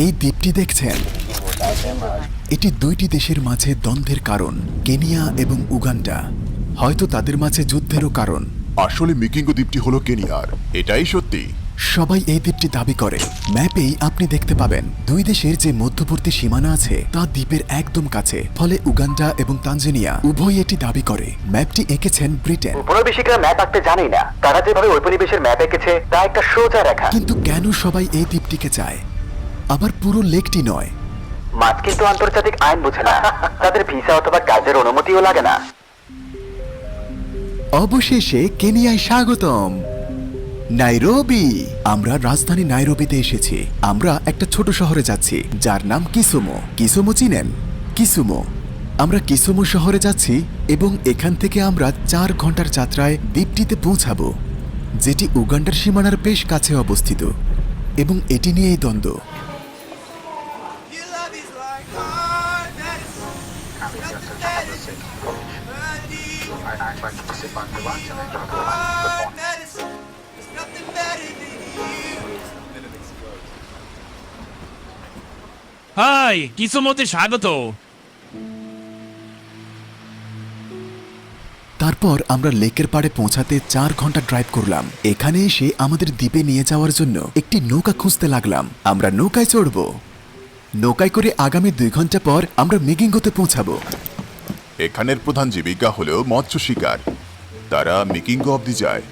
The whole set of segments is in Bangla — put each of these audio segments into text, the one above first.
এই দ্বীপটি দেখছেন, এটি দুইটি দেশের মাঝে দ্বন্দ্বের কারণ, কেনিয়া এবং উগান্ডা। হয়তো তাদের মাঝে যুদ্ধেরও কারণ। আসলে মিকিঙ্গো দ্বীপটি হলো কেনিয়ার, এটাই সত্যি। সবাই এই দ্বীপটি দাবি করে। ম্যাপেই আপনি দেখতে পাবেন দুই দেশের যে মধ্যবর্তী সীমানা আছে তা দ্বীপের একদম কাছে। ফলে উগান্ডা এবং তানজানিয়া উভয় এটি দাবি করে। ম্যাপটি এঁকেছেন ব্রিটেন। উপনিবেশিকরা ম্যাপ আঁকতে জানেই না, তারা যেভাবে ঔপনিবেশের ম্যাপ এঁকেছে তা একটা সোজা রেখা। কিন্তু কেন সবাই এই দ্বীপটিকে চায়, আবার পুরো লেকটি নয়? মাছ কিন্তু আন্তর্জাতিক আইন বুঝে না, তাদের ভিসা অথবা কাজের অনুমতিও লাগে না। অবশেষে কেনিয়ায় স্বাগতম, নাইরোবি। আমরা রাজধানী নাইরোবিতে এসেছি। আমরা একটা ছোট শহরে যাচ্ছি যার নাম কিসুমো। কিসুমো চিনেন? কিসুমো। আমরা কিসুমো শহরে যাচ্ছি এবং এখান থেকে আমরা 4 ঘন্টার যাত্রায় দ্বীপটিতে পৌঁছাবো, যেটি উগান্ডার সীমানার বেশ কাছে অবস্থিত। এবং এটি নিয়েই দ্বন্দ্ব। হাই, কিসমতে স্বাগত। তারপর আমরা লেকের পাড়ে পৌঁছাতে 4 ঘন্টা ড্রাইভ করলাম। এখানে এসে আমাদের দ্বীপে নিয়ে যাওয়ার জন্য একটি নৌকা খুঁজতে লাগলাম। আমরা নৌকায় চড়ব। নৌকায় করে আগামী 2 ঘন্টা পর আমরা মিকিঙ্গোতে পৌঁছাবো। এখানের প্রধান জীবিকা হলো মৎস্য শিকার। তারা মিকিঙ্গো অব্দি যায়,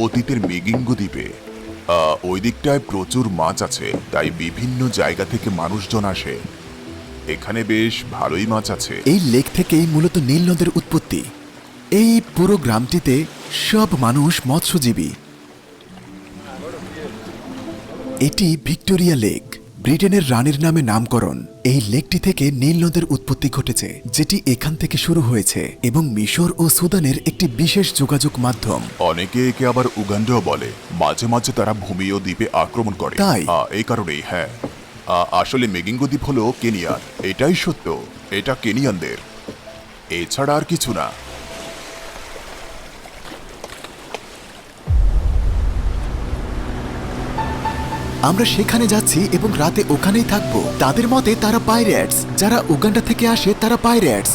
অতীতের মিকিঙ্গো দ্বীপে। ওই দিকটায় প্রচুর মাছ আছে, তাই বিভিন্ন জায়গা থেকে মানুষজন আসে। এখানে বেশ ভালোই মাছ আছে। এই লেক থেকেই মূলত নীল নদের উৎপত্তি। এই পুরো গ্রামটিতে সব মানুষ মৎস্যজীবী। এটি ভিক্টোরিয়া লেক, ব্রিটেনের রানীর নামে নামকরণ। এই লেকটি থেকে নীল নদের উৎপত্তি ঘটেছে, যেটি এখান থেকে শুরু হয়েছে এবং মিশর ও সুদানের একটি বিশেষ যোগাযোগ মাধ্যম। অনেকে একে আবার উগান্ডাও বলে। মাঝে মাঝে তারা ভূমি ও দ্বীপে আক্রমণ করে। তাই? এই কারণেই, হ্যাঁ। আসলে মিকিঙ্গো দ্বীপ হলো কেনিয়ার, এটাই সত্য। এটা কেনিয়ানদের, এছাড়া আর কিছু না। আমরা সেখানে যাচ্ছি এবং রাতে ওখানেই থাকবো। তাদের মতে তারা পাইরেটস, যারা উগান্ডা থেকে আসে তারা পাইরেটস।